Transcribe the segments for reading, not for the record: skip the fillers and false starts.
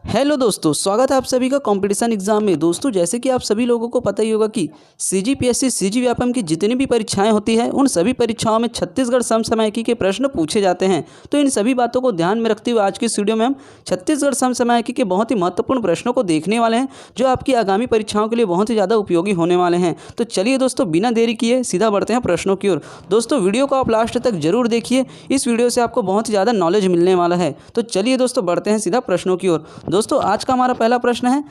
Hello दोस्तों, स्वागत है आप सभी का कंपटीशन एग्जाम में। दोस्तों, जैसे कि आप सभी लोगों को पता ही होगा कि सीजीपीएससी सीजीव्यापम की जितनी भी परीक्षाएं होती है उन सभी परीक्षाओं में छत्तीसगढ़ समसामयिकी के प्रश्न पूछे जाते हैं। तो इन सभी बातों को ध्यान में रखते हुए आज की इस वीडियो में हम छत्तीसगढ़ समसामयिकी के बहुत ही महत्वपूर्ण प्रश्नों को देखने वाले हैं, जो आपकी आगामी परीक्षाओं के लिए बहुत ही ज़्यादा उपयोगी होने वाले हैं। तो चलिए दोस्तों, बिना देरी किए सीधा बढ़ते हैं प्रश्नों की ओर। दोस्तों, वीडियो को आप लास्ट तक जरूर देखिए, इस वीडियो से आपको बहुत ही ज़्यादा नॉलेज मिलने वाला है। तो चलिए दोस्तों, बढ़ते हैं सीधा प्रश्नों की ओर। दोस्तों, आज का हमारा पहला प्रश्न है,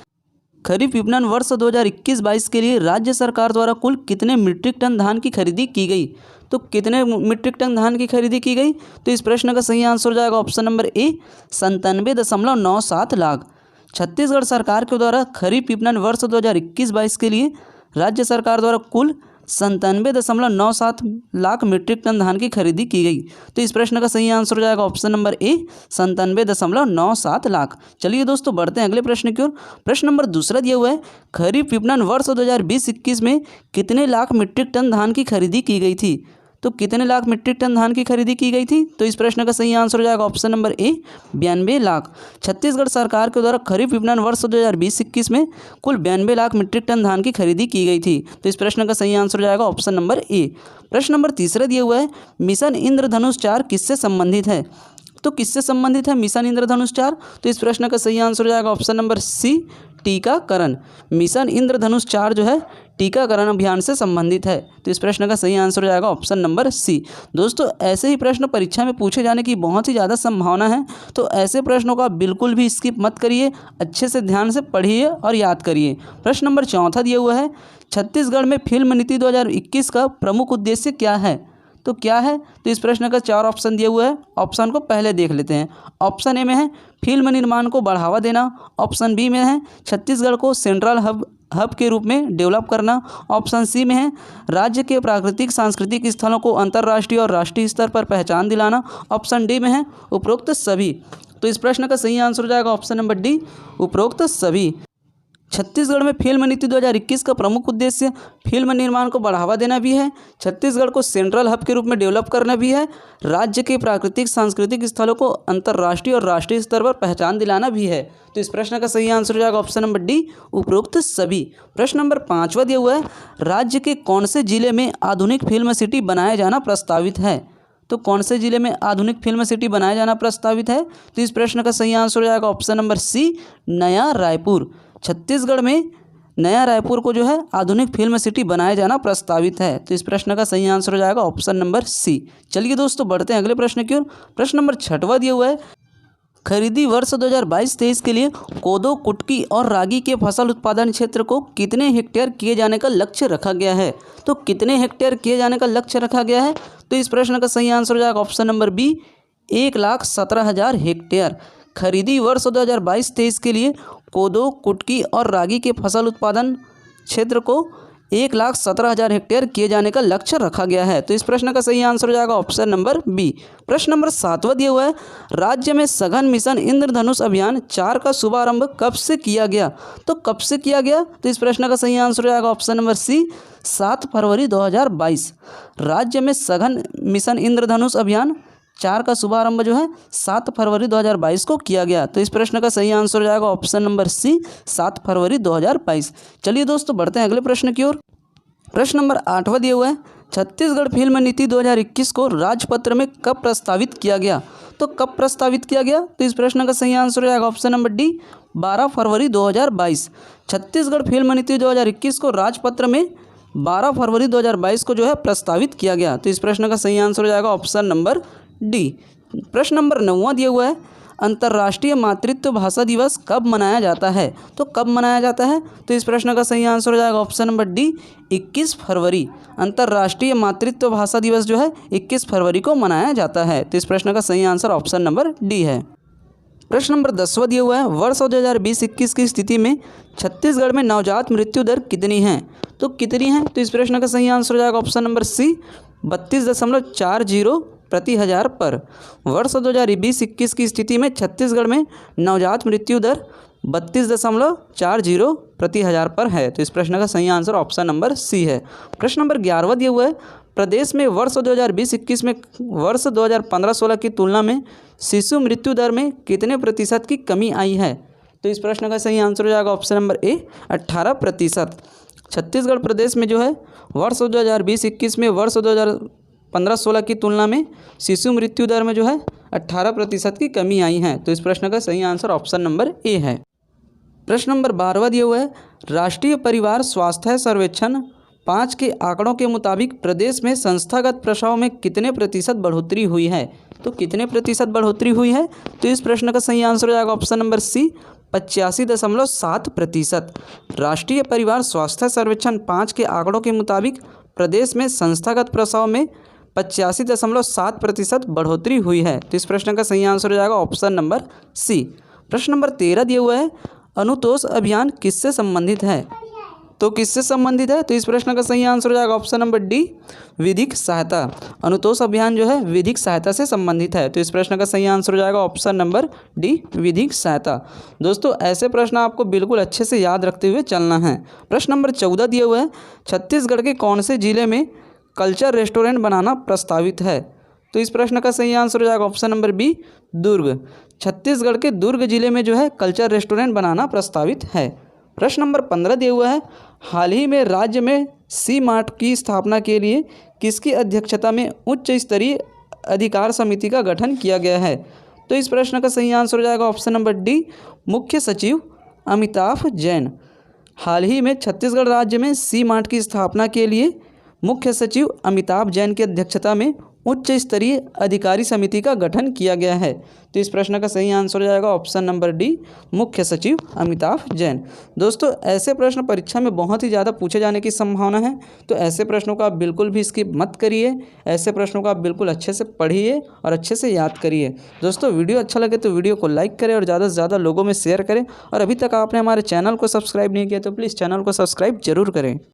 खरीफ विपणन वर्ष 2021-22 के लिए राज्य सरकार द्वारा कुल कितने मीट्रिक टन धान की खरीदी की गई। तो कितने मीट्रिक टन धान की खरीदी की गई? तो इस प्रश्न का सही आंसर हो जाएगा option number A, 97.97 lakh. Chhattisgarh सरकार के द्वारा खरीफ विपणन वर्ष 2021-22 के लिए राज्य सरकार द्वारा कुल 97.97 लाख मीट्रिक टन धान की खरीदी की गई। तो इस प्रश्न का सही आंसर हो जाएगा ऑप्शन नंबर ए, 97.97 लाख। चलिए दोस्तों, बढ़ते हैं अगले प्रश्न की ओर। प्रश्न नंबर दूसरा दिया हुआ है, खरीफ विपणन वर्ष 2020-21 में कितने लाख मीट्रिक टन धान की खरीदी की गई थी। तो कितने लाख मीट्रिक टन धान की खरीदी की गई थी? तो इस प्रश्न का सही आंसर हो जाएगा option number A, 92 lakh. Chhattisgarh सरकार के द्वारा खरीफ विपणन वर्ष 2020-21 में कुल 92 लाख मीट्रिक टन धान की खरीदी की गई थी। तो इस प्रश्न का सही आंसर हो जाएगा ऑप्शन नंबर ए। प्रश्न नंबर तीसरा दिया हुआ है, मिशन इंद्रधनुष 4 किससे संबंधित है। तो किससे संबंधित है मिशन इंद्रधनुष 4? तो इस प्रश्न का सही आंसर हो जाएगा ऑप्शन नंबर सी, टीकाकरण। मिशन इंद्रधनुष 4 जो है टीकाकरण अभियान से संबंधित है। तो इस प्रश्न का सही आंसर हो जाएगा ऑप्शन नंबर सी। दोस्तों, ऐसे ही प्रश्न परीक्षा में पूछे जाने की बहुत ही ज़्यादा संभावना है, तो ऐसे प्रश्नों को आप बिल्कुल भी स्किप मत करिए, अच्छे से ध्यान से पढ़िए और याद करिए। प्रश्न नंबर चौथा दिया हुआ है, छत्तीसगढ़ में फिल्म नीति 2021 का प्रमुख उद्देश्य क्या है। तो क्या है? तो इस प्रश्न का 4 ऑप्शन दिया हुआ है, ऑप्शन को पहले देख लेते हैं। ऑप्शन ए में है फिल्म निर्माण को बढ़ावा देना, ऑप्शन बी में है छत्तीसगढ़ को सेंट्रल हब के रूप में डेवलप करना, ऑप्शन सी में है राज्य के प्राकृतिक सांस्कृतिक स्थलों को अंतर्राष्ट्रीय और राष्ट्रीय स्तर पर पहचान दिलाना, ऑप्शन डी में है उपरोक्त सभी। तो इस प्रश्न का सही आंसर हो जाएगा ऑप्शन नंबर डी, उपरोक्त सभी। छत्तीसगढ़ में फिल्म नीति 2021 का प्रमुख उद्देश्य फिल्म निर्माण को बढ़ावा देना भी है, छत्तीसगढ़ को सेंट्रल हब के रूप में डेवलप करना भी है, राज्य के प्राकृतिक सांस्कृतिक स्थलों को अंतर्राष्ट्रीय और राष्ट्रीय स्तर पर पहचान दिलाना भी है। तो इस प्रश्न का सही आंसर हो जाएगा ऑप्शन नंबर डी, उपरोक्त सभी। प्रश्न नंबर 5वां दिया हुआ है, राज्य के कौन से जिले में आधुनिक फिल्म सिटी बनाया जाना प्रस्तावित है। तो कौन से जिले में आधुनिक फिल्म सिटी बनाया जाना प्रस्तावित है? तो इस प्रश्न का सही आंसर हो जाएगा ऑप्शन नंबर सी, नया रायपुर। छत्तीसगढ़ में नया रायपुर को जो है आधुनिक फिल्म सिटी बनाया जाना प्रस्तावित है। तो इस प्रश्न का सही आंसर हो जाएगा ऑप्शन नंबर सी। चलिए दोस्तों, बढ़ते हैं अगले प्रश्न की ओर। प्रश्न नंबर 6वां दिया हुआ है, खरीदी वर्ष 2022-23 के लिए कोदो, कुटकी और रागी के फसल उत्पादन क्षेत्र को कितने हेक्टेयर किए जाने का लक्ष्य रखा गया है। तो कितने हेक्टेयर किए जाने का लक्ष्य रखा गया है? तो इस प्रश्न का सही आंसर हो जाएगा ऑप्शन नंबर बी, 1,17,000 हेक्टेयर। खरीदी वर्ष 2022-23 के लिए कोदो, कुटकी और रागी के फसल उत्पादन क्षेत्र को 1,17,000 हेक्टेयर किए जाने का लक्ष्य रखा गया है। तो इस प्रश्न का सही आंसर हो जाएगा ऑप्शन नंबर बी। प्रश्न नंबर 7वां दिया हुआ है, राज्य में सघन मिशन इंद्रधनुष अभियान 4 का शुभारंभ कब से किया गया। तो कब से किया गया? तो इस प्रश्न का सही आंसर हो जाएगा ऑप्शन नंबर सी, 7 फरवरी 2022। राज्य में सघन मिशन इंद्रधनुष अभियान 4 का शुभारंभ जो है 7 फरवरी 2022 को किया गया। तो इस प्रश्न का सही आंसर हो जाएगा ऑप्शन नंबर सी, 7 फरवरी 2022। चलिए दोस्तों, बढ़ते हैं अगले प्रश्न की ओर। प्रश्न नंबर 8वां दिया हुआ है, छत्तीसगढ़ फिल्म नीति 2021 को राजपत्र में कब प्रस्तावित किया गया। तो कब प्रस्तावित किया गया? तो इस प्रश्न का सही आंसर हो जाएगा ऑप्शन नंबर डी, 12 फरवरी 2022। छत्तीसगढ़ फिल्म नीति 2021 को राजपत्र में 12 फरवरी 2022 को जो है प्रस्तावित किया गया। तो इस प्रश्न का सही आंसर हो जाएगा ऑप्शन नंबर डी। प्रश्न नंबर 9वां दिया हुआ है, अंतर्राष्ट्रीय मातृत्व भाषा दिवस कब मनाया जाता है। तो कब मनाया जाता है? तो इस प्रश्न का सही आंसर हो जाएगा ऑप्शन नंबर डी, 21 फरवरी। अंतर्राष्ट्रीय मातृत्व भाषा दिवस जो है 21 फरवरी को मनाया जाता है। तो इस प्रश्न का सही आंसर ऑप्शन नंबर डी है। प्रश्न नंबर 10वां दिया हुआ है, वर्ष 2020-21 की स्थिति में छत्तीसगढ़ में नवजात मृत्यु दर कितनी है। तो कितनी है? तो इस प्रश्न का सही आंसर हो जाएगा ऑप्शन नंबर सी, 32.40 प्रति हज़ार पर। वर्ष 2020-21 की स्थिति में छत्तीसगढ़ में नवजात मृत्यु दर 32.40 प्रति हज़ार पर है। तो इस प्रश्न का सही आंसर ऑप्शन नंबर सी है। प्रश्न नंबर 11वां दिया हुआ है, प्रदेश में वर्ष 2020-21 में वर्ष 2015-16 की तुलना में शिशु मृत्यु दर में कितने प्रतिशत की कमी आई है। तो इस प्रश्न का सही आंसर हो जाएगा ऑप्शन नंबर ए 18%। छत्तीसगढ़ प्रदेश में जो है वर्ष 2020-21 में वर्ष 2015-16 की तुलना में शिशु मृत्यु दर में जो है 18% की कमी आई है। तो इस प्रश्न का सही आंसर ऑप्शन नंबर ए है। प्रश्न नंबर 12 दिया हुआ है, राष्ट्रीय परिवार स्वास्थ्य सर्वेक्षण 5 के आंकड़ों के मुताबिक प्रदेश में संस्थागत प्रसव में कितने प्रतिशत बढ़ोतरी हुई है। तो कितने प्रतिशत बढ़ोतरी हुई है, तो इस प्रश्न का सही आंसर हो जाएगा ऑप्शन नंबर सी 85.7%। राष्ट्रीय परिवार स्वास्थ्य सर्वेक्षण 5 के आंकड़ों के मुताबिक प्रदेश में संस्थागत प्रसव में 85.7% बढ़ोतरी हुई है। तो इस प्रश्न का सही आंसर हो जाएगा ऑप्शन नंबर सी। प्रश्न नंबर 13 दिया हुआ है, अनुतोष अभियान किससे संबंधित है। तो किससे संबंधित है, तो इस प्रश्न का सही आंसर हो जाएगा ऑप्शन नंबर डी विधिक सहायता। अनुतोष अभियान जो है विधिक सहायता से संबंधित है। तो इस प्रश्न का सही आंसर हो जाएगा ऑप्शन नंबर डी विधिक सहायता। दोस्तों ऐसे प्रश्न आपको बिल्कुल अच्छे से याद रखते हुए चलना है। प्रश्न नंबर 14 दिया हुआ है, छत्तीसगढ़ के कौन से जिले में कल्चर रेस्टोरेंट बनाना प्रस्तावित है। तो इस प्रश्न का सही आंसर हो जाएगा ऑप्शन नंबर बी दुर्ग। छत्तीसगढ़ के दुर्ग जिले में जो है कल्चर रेस्टोरेंट बनाना प्रस्तावित है। प्रश्न नंबर 15 दिया हुआ है, हाल ही में राज्य में सी मार्ट की स्थापना के लिए किसकी अध्यक्षता में उच्च स्तरीय अधिकार समिति का गठन किया गया है। तो इस प्रश्न का सही आंसर हो जाएगा ऑप्शन नंबर डी मुख्य सचिव अमिताभ जैन। हाल ही में छत्तीसगढ़ राज्य में सी मार्ट की स्थापना के लिए मुख्य सचिव अमिताभ जैन की अध्यक्षता में उच्च स्तरीय अधिकारी समिति का गठन किया गया है। तो इस प्रश्न का सही आंसर हो जाएगा ऑप्शन नंबर डी मुख्य सचिव अमिताभ जैन। दोस्तों ऐसे प्रश्न परीक्षा में बहुत ही ज़्यादा पूछे जाने की संभावना है, तो ऐसे प्रश्नों का आप बिल्कुल भी स्किप मत करिए। ऐसे प्रश्नों को आप बिल्कुल अच्छे से पढ़िए और अच्छे से याद करिए। दोस्तों वीडियो अच्छा लगे तो वीडियो को लाइक करें और ज़्यादा से ज़्यादा लोगों में शेयर करें। और अभी तक आपने हमारे चैनल को सब्सक्राइब नहीं किया तो प्लीज़ चैनल को सब्सक्राइब जरूर करें।